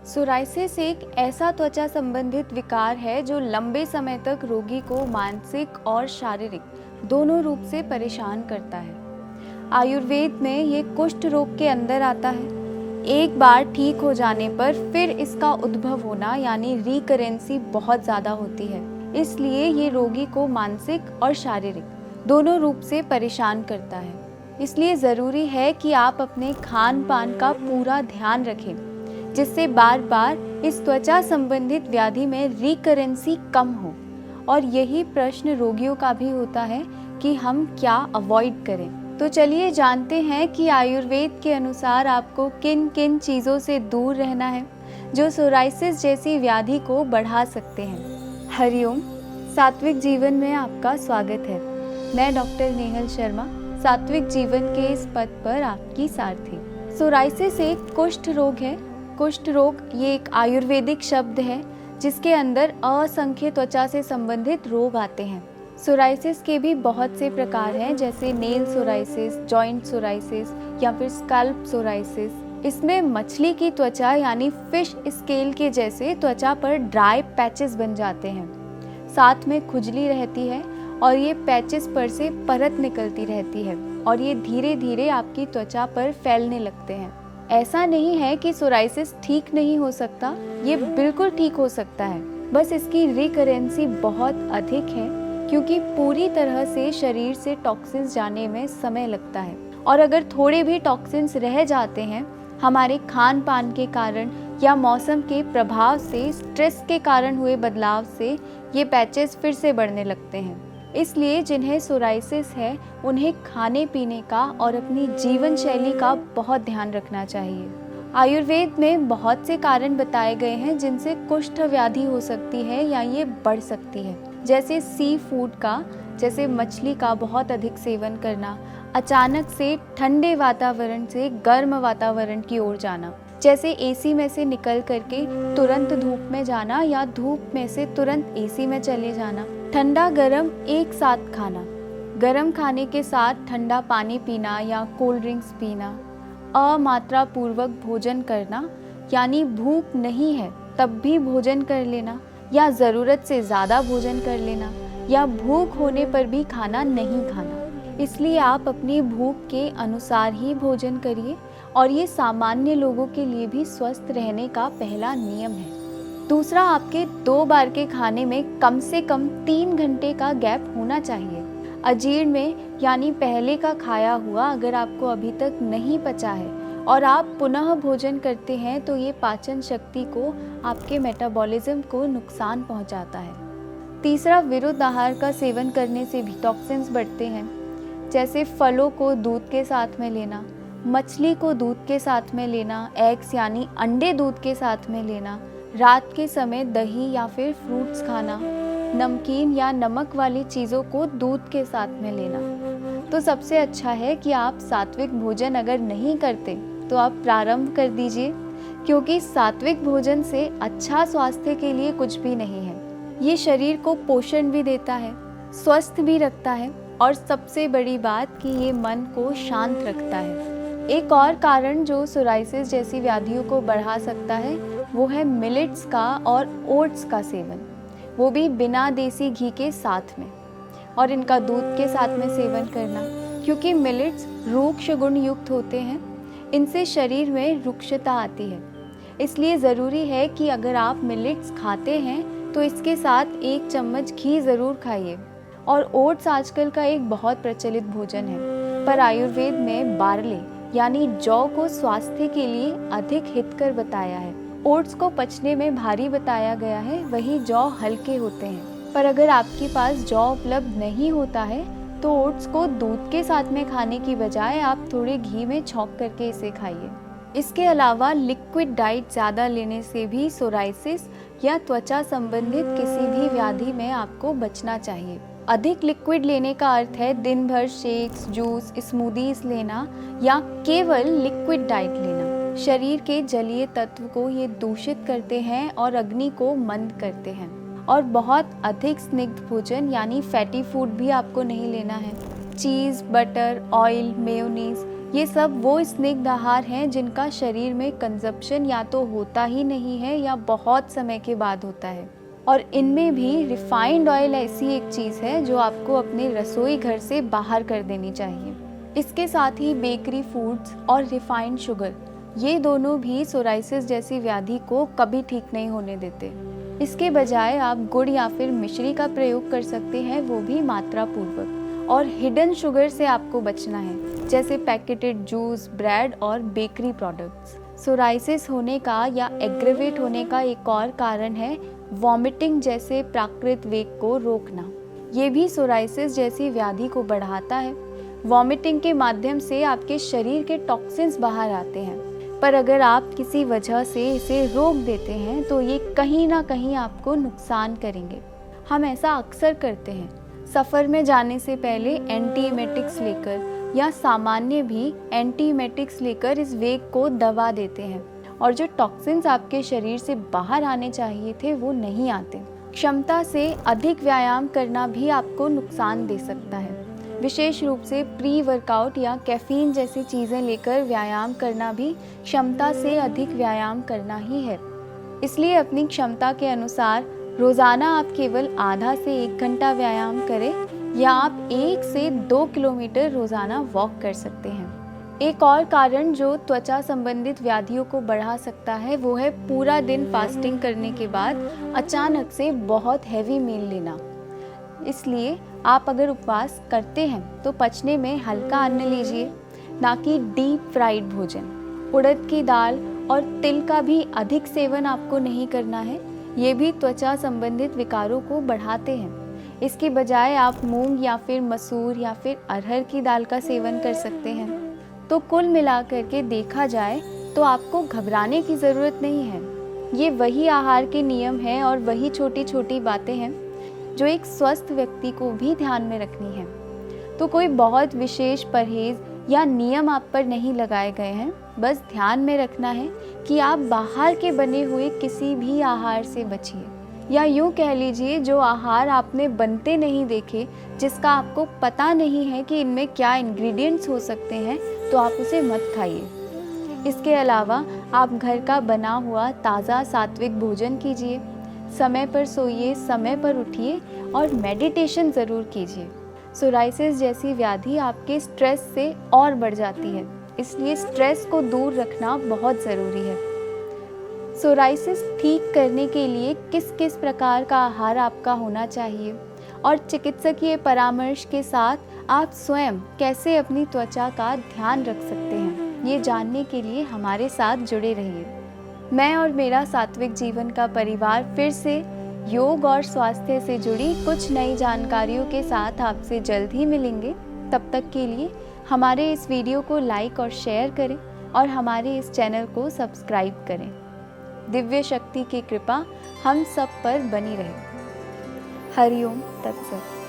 Psoriasis एक ऐसा त्वचा संबंधित विकार है जो लंबे समय तक रोगी को मानसिक और शारीरिक दोनों रूप से परेशान करता है। आयुर्वेद में ये कुष्ठ रोग के अंदर आता है। एक बार ठीक हो जाने पर फिर इसका उद्भव होना यानी रिकरेंसी बहुत ज़्यादा होती है। इसलिए ये रोगी को मानसिक और शारीरिक दोनों रूप से परेशान करता है। इसलिए ज़रूरी है कि आप अपने खान पान का पूरा ध्यान रखें, जिससे बार बार इस त्वचा संबंधित व्याधि में रिकरेंसी कम हो। और यही प्रश्न रोगियों का भी होता है कि हम क्या अवॉइड करें। तो चलिए जानते हैं कि आयुर्वेद के अनुसार आपको किन किन चीज़ों से दूर रहना है जो सोराइसिस जैसी व्याधि को बढ़ा सकते हैं। हरिओम, सात्विक जीवन में आपका स्वागत है। मैं डॉक्टर नेहल शर्मा, सात्विक जीवन के इस पद पर आपकी सारथी। सोराइसिस एक कुष्ठ रोग है। कुष्ठ रोग ये एक आयुर्वेदिक शब्द है जिसके अंदर असंख्य त्वचा से संबंधित रोग आते हैं। सोराइसिस के भी बहुत से प्रकार हैं, जैसे नेल सोराइसिस, जॉइंट सोराइसिस या फिर स्कैल्प सोराइसिस। इसमें मछली की त्वचा यानी फिश स्केल के जैसे त्वचा पर ड्राई पैचेस बन जाते हैं। साथ में खुजली रहती है और ये पैचेस पर से परत निकलती रहती है और ये धीरे धीरे आपकी त्वचा पर फैलने लगते हैं। ऐसा नहीं है कि सोराइसिस ठीक नहीं हो सकता, ये बिल्कुल ठीक हो सकता है, बस इसकी रिकरेंसी बहुत अधिक है क्योंकि पूरी तरह से शरीर से टॉक्सिन्स जाने में समय लगता है। और अगर थोड़े भी टॉक्सिन्स रह जाते हैं हमारे खान पान के कारण या मौसम के प्रभाव से, स्ट्रेस के कारण हुए बदलाव से ये पैचेस फिर से बढ़ने लगते हैं। इसलिए जिन्हें सोराइसिस है उन्हें खाने पीने का और अपनी जीवन शैली का बहुत ध्यान रखना चाहिए। आयुर्वेद में बहुत से कारण बताए गए हैं जिनसे कुष्ठ व्याधि हो सकती है या ये बढ़ सकती है, जैसे सी फूड का, जैसे मछली का बहुत अधिक सेवन करना, अचानक से ठंडे वातावरण से गर्म वातावरण की ओर जाना, जैसे एसी में से निकल करके तुरंत धूप में जाना या धूप में से तुरंत एसी में चले जाना, ठंडा गरम एक साथ खाना, गरम खाने के साथ ठंडा पानी पीना या कोल्ड ड्रिंक्स पीना, अमात्रा पूर्वक भोजन करना यानी भूख नहीं है तब भी भोजन कर लेना या ज़रूरत से ज़्यादा भोजन कर लेना, या भूख होने पर भी खाना नहीं खाना। इसलिए आप अपनी भूख के अनुसार ही भोजन करिए और ये सामान्य लोगों के लिए भी स्वस्थ रहने का पहला नियम है। दूसरा, आपके 2 बार के खाने में कम से कम 3 घंटे का गैप होना चाहिए। अजीर्ण में यानी पहले का खाया हुआ अगर आपको अभी तक नहीं पचा है और आप पुनः भोजन करते हैं तो ये पाचन शक्ति को, आपके मेटाबॉलिज्म को नुकसान पहुंचाता है। तीसरा, विरुद्ध आहार का सेवन करने से भी टॉक्सिन्स बढ़ते हैं, जैसे फलों को दूध के साथ में लेना, मछली को दूध के साथ में लेना, एग्स यानी अंडे दूध के साथ में लेना, रात के समय दही या फिर फ्रूट्स खाना, नमकीन या नमक वाली चीज़ों को दूध के साथ में लेना। तो सबसे अच्छा है कि आप सात्विक भोजन अगर नहीं करते तो आप प्रारंभ कर दीजिए, क्योंकि सात्विक भोजन से अच्छा स्वास्थ्य के लिए कुछ भी नहीं है। ये शरीर को पोषण भी देता है, स्वस्थ भी रखता है और सबसे बड़ी बात कि ये मन को शांत रखता है। एक और कारण जो सोराइसिस जैसी व्याधियों को बढ़ा सकता है वो है मिलेट्स का और ओट्स का सेवन, वो भी बिना देसी घी के साथ में, और इनका दूध के साथ में सेवन करना, क्योंकि मिलेट्स रूक्ष गुण युक्त होते हैं। इनसे शरीर में रुक्षता आती है। इसलिए ज़रूरी है कि अगर आप मिलेट्स खाते हैं तो इसके साथ 1 चम्मच घी ज़रूर खाइए। और ओट्स आजकल का एक बहुत प्रचलित भोजन है, पर आयुर्वेद में बार्ले यानी जौ को स्वास्थ्य के लिए अधिक हितकर बताया है। ओट्स को पचने में भारी बताया गया है, वही जौ हल्के होते हैं। पर अगर आपके पास जौ उपलब्ध नहीं होता है तो ओट्स को दूध के साथ में खाने की बजाय आप थोड़े घी में छौंक करके इसे खाइए। इसके अलावा लिक्विड डाइट ज़्यादा लेने से भी सोराइसिस या त्वचा संबंधित किसी भी व्याधि में आपको बचना चाहिए। अधिक लिक्विड लेने का अर्थ है दिन भर शेक्स, जूस, स्मूदीज लेना या केवल लिक्विड डाइट लेना। शरीर के जलीय तत्व को ये दूषित करते हैं और अग्नि को मंद करते हैं। और बहुत अधिक स्निग्ध भोजन यानी फैटी फूड भी आपको नहीं लेना है। चीज़, बटर, ऑयल, मेयोनीज ये सब वो स्निग्ध आहार हैं जिनका शरीर में कंजप्शन या तो होता ही नहीं है या बहुत समय के बाद होता है। और इनमें भी रिफाइंड ऑयल ऐसी एक चीज़ है जो आपको अपने रसोई घर से बाहर कर देनी चाहिए। इसके साथ ही बेकरी फूड्स और रिफाइंड शुगर, ये दोनों भी सोराइसिस जैसी व्याधि को कभी ठीक नहीं होने देते। इसके बजाय आप गुड़ या फिर मिश्री का प्रयोग कर सकते हैं, वो भी मात्रा पूर्वक। और हिडन शुगर से आपको बचना है, जैसे पैकेटेड जूस, ब्रेड और बेकरी प्रोडक्ट्स। सोराइसिस होने का या एग्रेवेट होने का एक और कारण है वॉमिटिंग जैसे प्राकृत वेग को रोकना। ये भी सोराइसिस जैसी व्याधि को बढ़ाता है। वॉमिटिंग के माध्यम से आपके शरीर के टॉक्सिन्स बाहर आते हैं, पर अगर आप किसी वजह से इसे रोक देते हैं तो ये कहीं ना कहीं आपको नुकसान करेंगे। हम ऐसा अक्सर करते हैं, सफ़र में जाने से पहले एंटीएमेटिक्स लेकर या सामान्य भी एंटीएमेटिक्स लेकर इस वेग को दबा देते हैं और जो टॉक्सिन्स आपके शरीर से बाहर आने चाहिए थे वो नहीं आते। क्षमता से अधिक व्यायाम करना भी आपको नुकसान दे सकता है। विशेष रूप से प्री वर्कआउट या कैफीन जैसी चीज़ें लेकर व्यायाम करना भी क्षमता से अधिक व्यायाम करना ही है। इसलिए अपनी क्षमता के अनुसार रोज़ाना आप केवल आधा से 1 घंटा व्यायाम करें या आप 1 से 2 किलोमीटर रोज़ाना वॉक कर सकते हैं। एक और कारण जो त्वचा संबंधित व्याधियों को बढ़ा सकता है वो है पूरा दिन फास्टिंग करने के बाद अचानक से बहुत हैवी मील लेना। इसलिए आप अगर उपवास करते हैं तो पचने में हल्का अन्न लीजिए, ना कि डीप फ्राइड भोजन। उड़द की दाल और तिल का भी अधिक सेवन आपको नहीं करना है, ये भी त्वचा संबंधित विकारों को बढ़ाते हैं। इसके बजाय आप मूंग या फिर मसूर या फिर अरहर की दाल का सेवन कर सकते हैं। तो कुल मिलाकर के देखा जाए तो आपको घबराने की ज़रूरत नहीं है। ये वही आहार के नियम हैं और वही छोटी छोटी बातें हैं जो एक स्वस्थ व्यक्ति को भी ध्यान में रखनी है। तो कोई बहुत विशेष परहेज या नियम आप पर नहीं लगाए गए हैं, बस ध्यान में रखना है कि आप बाहर के बने हुए किसी भी आहार से बचिए, या यूँ कह लीजिए जो आहार आपने बनते नहीं देखे, जिसका आपको पता नहीं है कि इनमें क्या इंग्रेडिएंट्स हो सकते हैं, तो आप उसे मत खाइए। इसके अलावा आप घर का बना हुआ ताज़ा सात्विक भोजन कीजिए, समय पर सोइए, समय पर उठिए और मेडिटेशन ज़रूर कीजिए। सोराइसिस जैसी व्याधि आपके स्ट्रेस से और बढ़ जाती है, इसलिए स्ट्रेस को दूर रखना बहुत ज़रूरी है। सोराइसिस ठीक करने के लिए किस किस प्रकार का आहार आपका होना चाहिए और चिकित्सकीय परामर्श के साथ आप स्वयं कैसे अपनी त्वचा का ध्यान रख सकते हैं, ये जानने के लिए हमारे साथ जुड़े रहिए। मैं और मेरा सात्विक जीवन का परिवार फिर से योग और स्वास्थ्य से जुड़ी कुछ नई जानकारियों के साथ आपसे जल्द ही मिलेंगे। तब तक के लिए हमारे इस वीडियो को लाइक और शेयर करें और हमारे इस चैनल को सब्सक्राइब करें। दिव्य शक्ति की कृपा हम सब पर बनी रहे। हरिओम तत्सत।